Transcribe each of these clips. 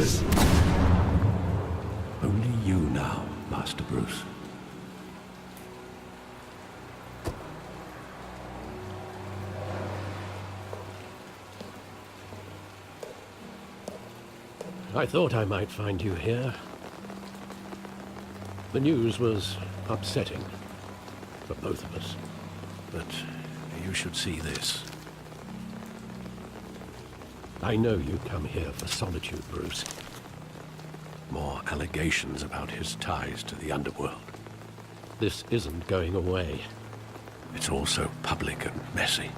this? Only you now, Master Bruce. I thought I might find you here. The news was upsetting for both of us. But you should see this. I know you come here for solitude, Bruce. More allegations about his ties to the underworld. This isn't going away. It's also public and messy.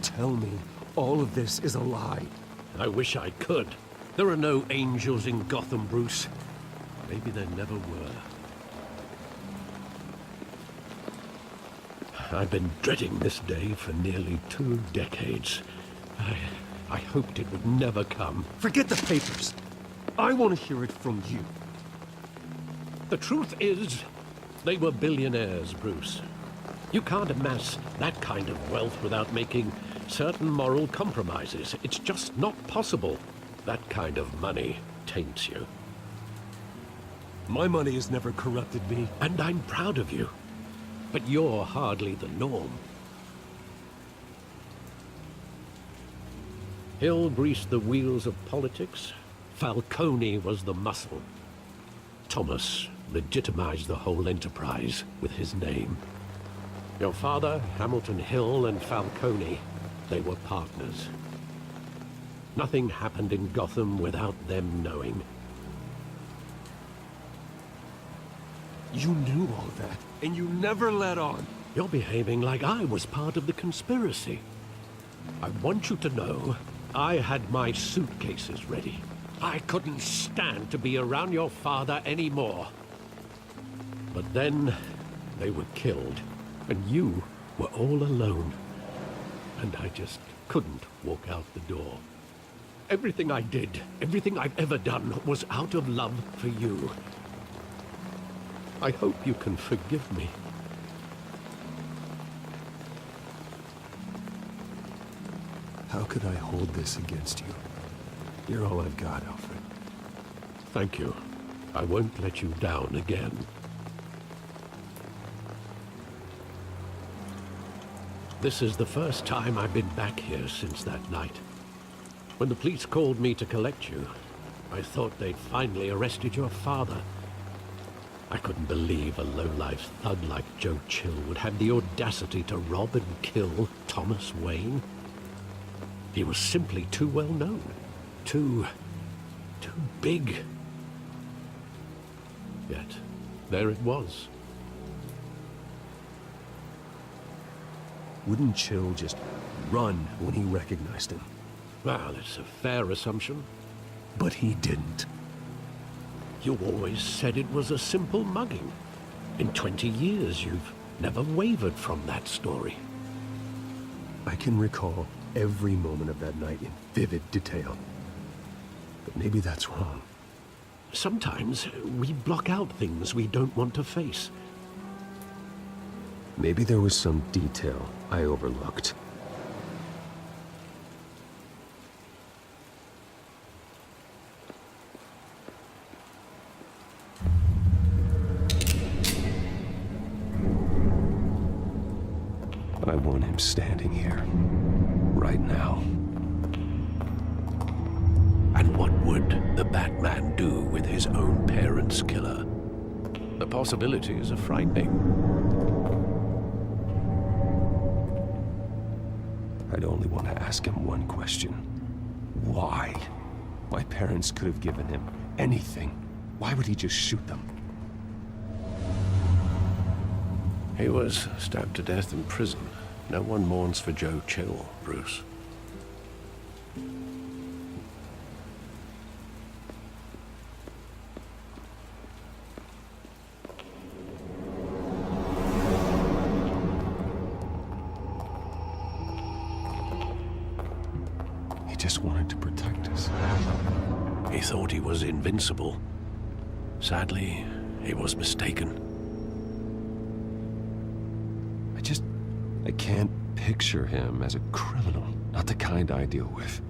Tell me, all of this is a lie. I wish I could. There are no angels in Gotham, Bruce. Maybe there never were. I've been dreading this day for nearly 2 decades. I hoped it would never come. Forget the papers. I want to hear it from you. The truth is, they were billionaires, Bruce. You can't amass that kind of wealth without making certain moral compromises. It's just not possible. That kind of money taints you. My money has never corrupted me. And I'm proud of you. But you're hardly the norm. Hill greased the wheels of politics. Falcone was the muscle. Thomas legitimized the whole enterprise with his name. Your father, Hamilton Hill, and Falcone, they were partners. Nothing happened in Gotham without them knowing. You knew all that, and you never let on. You're behaving like I was part of the conspiracy. I want you to know, I had my suitcases ready. I couldn't stand to be around your father anymore. But then, they were killed, and you were all alone. And I just couldn't walk out the door. Everything I did, everything I've ever done, was out of love for you. I hope you can forgive me. How could I hold this against you? You're all I've got, Alfred. Thank you. I won't let you down again. This is the first time I've been back here since that night. When the police called me to collect you, I thought they'd finally arrested your father. I couldn't believe a low-life thug like Joe Chill would have the audacity to rob and kill Thomas Wayne. He was simply too well known. Too big. Yet, there it was. Wouldn't Chill just run when he recognized him? Well, it's a fair assumption. But he didn't. You always said it was a simple mugging. In 20 years, you've never wavered from that story. I can recall every moment of that night in vivid detail. But maybe that's wrong. Sometimes we block out things we don't want to face. Maybe there was some detail I overlooked. I want him standing here, right now. And what would the Batman do with his own parents' killer? The possibilities are frightening. I'd only want to ask him one question. Why? My parents could have given him anything. Why would he just shoot them? He was stabbed to death in prison. No one mourns for Joe Chill, Bruce. He just wanted to protect us. He thought he was invincible. Sadly, he was mistaken. I can't picture him as a criminal. Not the kind I deal with.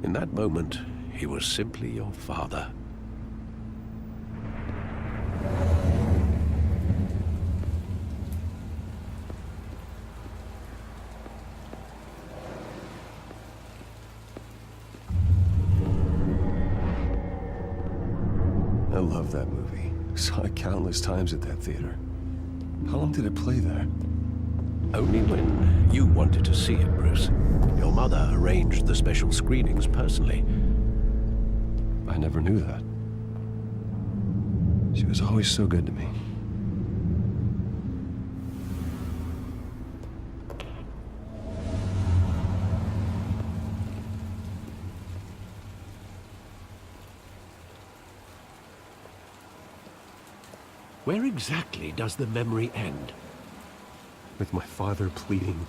In that moment, He was simply your father. I love that movie. Saw it countless times at that theater. How long did it play there? Only when you wanted to see it, Bruce. Your mother arranged the special screenings personally. I never knew that. She was always so good to me. Where exactly does the memory end? With my father pleading,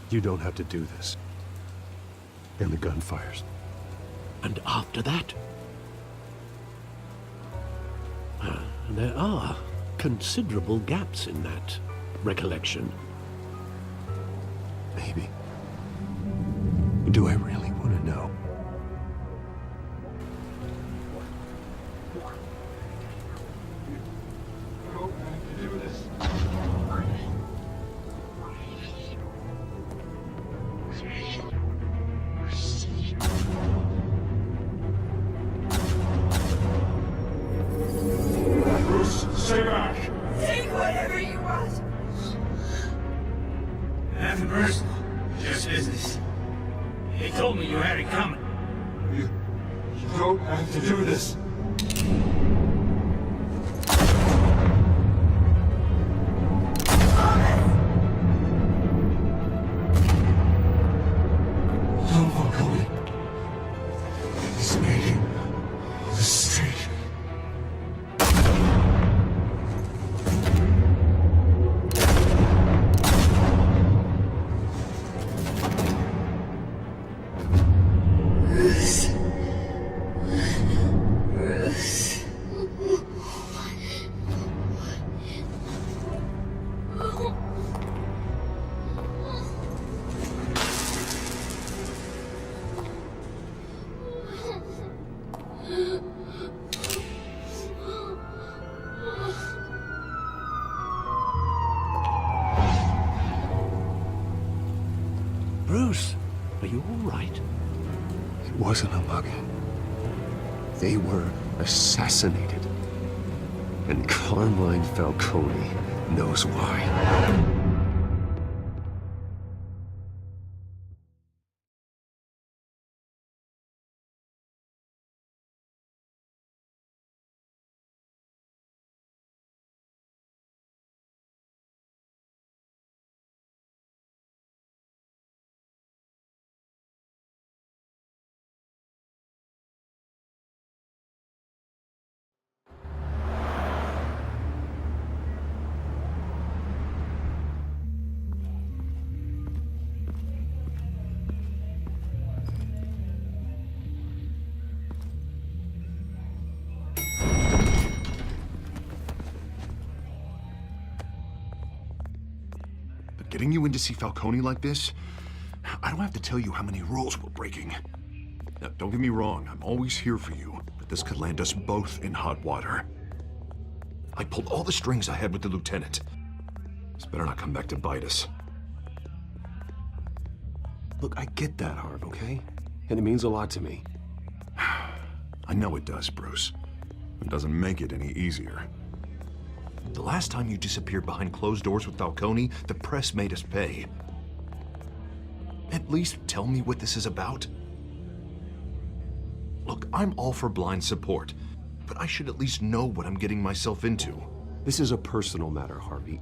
"You don't have to do this." And the gun fires. And after that? There are considerable gaps in that recollection. Maybe. Do I really want to know? Stay back! Take whatever you want. Nothing personal, just business. He told me you had it coming. You don't have to do this. Don't walk away. He's making a mistake. Bruce, are you all right? It wasn't a mug. They were assassinated. And Carmine Falcone knows why. Getting you in to see Falcone like this, I don't have to tell you how many rules we're breaking. Now, don't get me wrong, I'm always here for you, but this could land us both in hot water. I pulled all the strings I had with the lieutenant. This better not come back to bite us. Look, I get that, Harv, okay? And it means a lot to me. I know it does, Bruce. It doesn't make it any easier. The last time you disappeared behind closed doors with Falcone, the press made us pay. At least tell me what this is about. Look, I'm all for blind support, but I should at least know what I'm getting myself into. This is a personal matter, Harvey.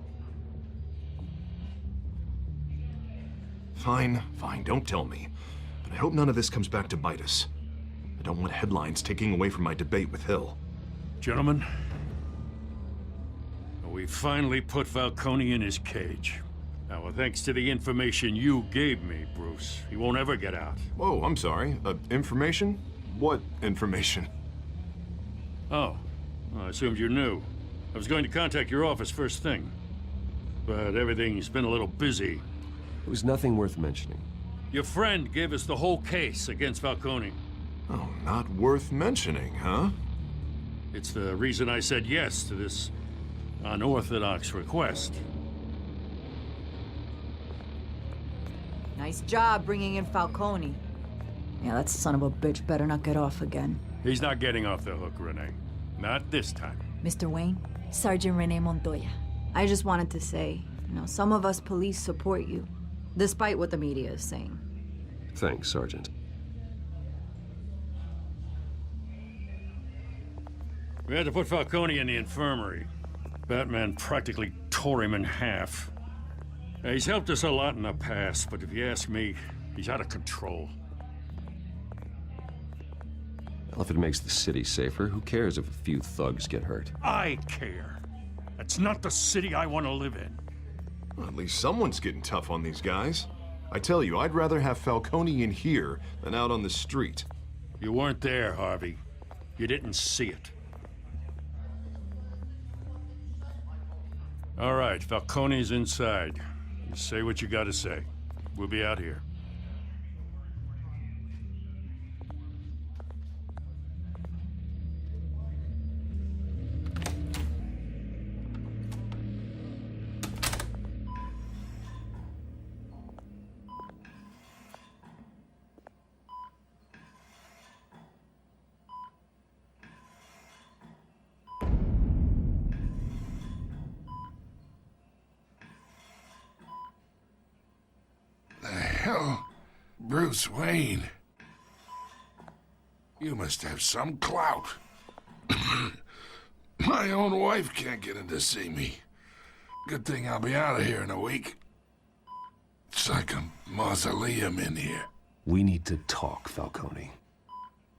Fine, don't tell me. But I hope none of this comes back to bite us. I don't want headlines taking away from my debate with Hill. Gentlemen, we finally put Falcone in his cage. Now, thanks to the information you gave me, Bruce, he won't ever get out. Whoa, I'm sorry. Information? What information? Oh, well, I assumed you knew. I was going to contact your office first thing. But everything's been a little busy. It was nothing worth mentioning. Your friend gave us the whole case against Falcone. Oh, not worth mentioning, huh? It's the reason I said yes to this unorthodox request. Nice job bringing in Falcone. Yeah, that son of a bitch better not get off again. He's not getting off the hook, Renee. Not this time. Mr. Wayne, Sergeant Renee Montoya. I just wanted to say, some of us police support you, despite what the media is saying. Thanks, Sergeant. We had to put Falcone in the infirmary. Batman practically tore him in half. He's helped us a lot in the past, but if you ask me, he's out of control. Well, if it makes the city safer, who cares if a few thugs get hurt? I care. That's not the city I want to live in. Well, at least someone's getting tough on these guys. I tell you, I'd rather have Falcone in here than out on the street. You weren't there, Harvey. You didn't see it. All right, Falcone's inside. You say what you gotta say. We'll be out here. Hell, Bruce Wayne. You must have some clout. My own wife can't get in to see me. Good thing I'll be out of here in a week. It's like a mausoleum in here. We need to talk, Falcone.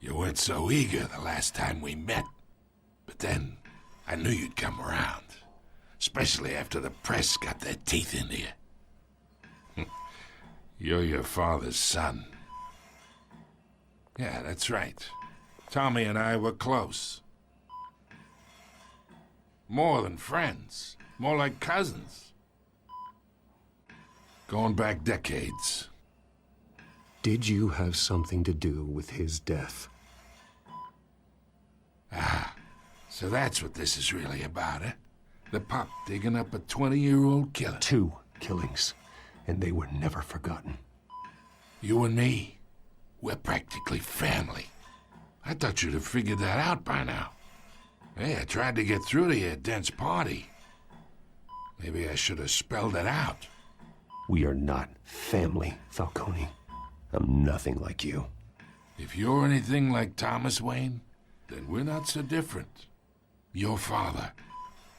You weren't so eager the last time we met. But then, I knew you'd come around. Especially after the press got their teeth into you. You're your father's son. Yeah, that's right. Tommy and I were close. More than friends. More like cousins. Going back decades. Did you have something to do with his death? Ah, so that's what this is really about, eh? The pup digging up a 20-year-old killer. 2 killings. And they were never forgotten. You and me, we're practically family. I thought you'd have figured that out by now. Hey, I tried to get through to your dense party. Maybe I should have spelled it out. We are not family, Falcone. I'm nothing like you. If you're anything like Thomas Wayne, then we're not so different. Your father,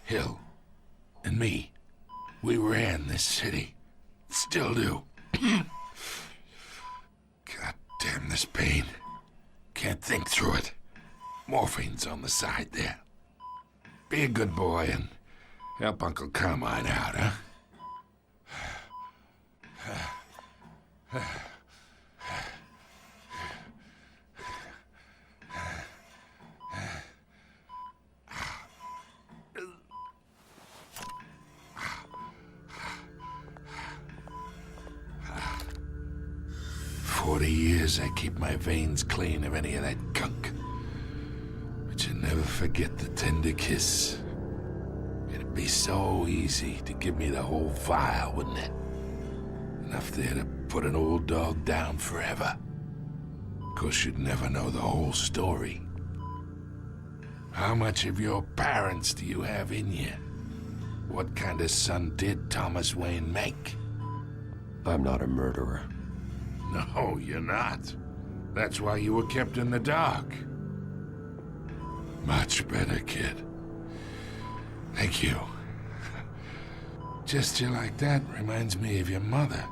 Hill, and me, we ran this city. Still do. God damn this pain. Can't think through it. Morphine's on the side there. Be a good boy and help Uncle Carmine out, huh? 40 years I keep my veins clean of any of that gunk. But you never forget the tender kiss. It'd be so easy to give me the whole file, wouldn't it? Enough there to put an old dog down forever. Of course, you'd never know the whole story. How much of your parents do you have in you? What kind of son did Thomas Wayne make? I'm not a murderer. No, you're not. That's why you were kept in the dark. Much better, kid. Thank you. Gesture like that reminds me of your mother.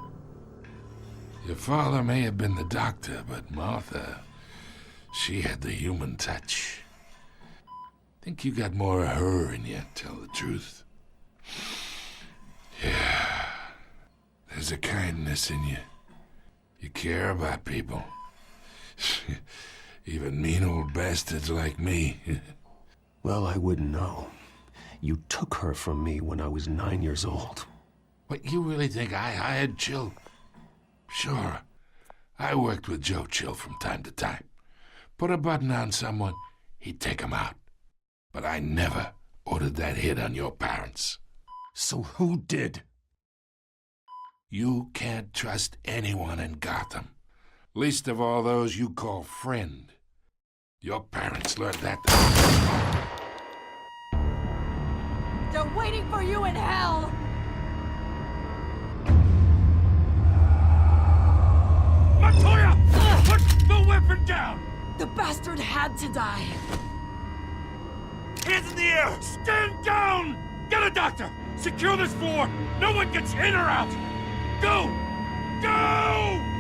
Your father may have been the doctor, but Martha, she had the human touch. Think you got more of her in you, tell the truth. Yeah. There's a kindness in you. You care about people. Even mean old bastards like me. Well, I wouldn't know. You took her from me when I was 9 years old. What, you really think I hired Chill? Sure. I worked with Joe Chill from time to time. put a button on someone, he'd take him out. But I never ordered that hit on your parents. So who did? You can't trust anyone in Gotham. Least of all those you call friend. Your parents learned that. They're waiting for you in hell! Montoya! Put the weapon down! The bastard had to die. Hands in the air! Stand down! Get a doctor! Secure this floor! No one gets in or out! Go! Go!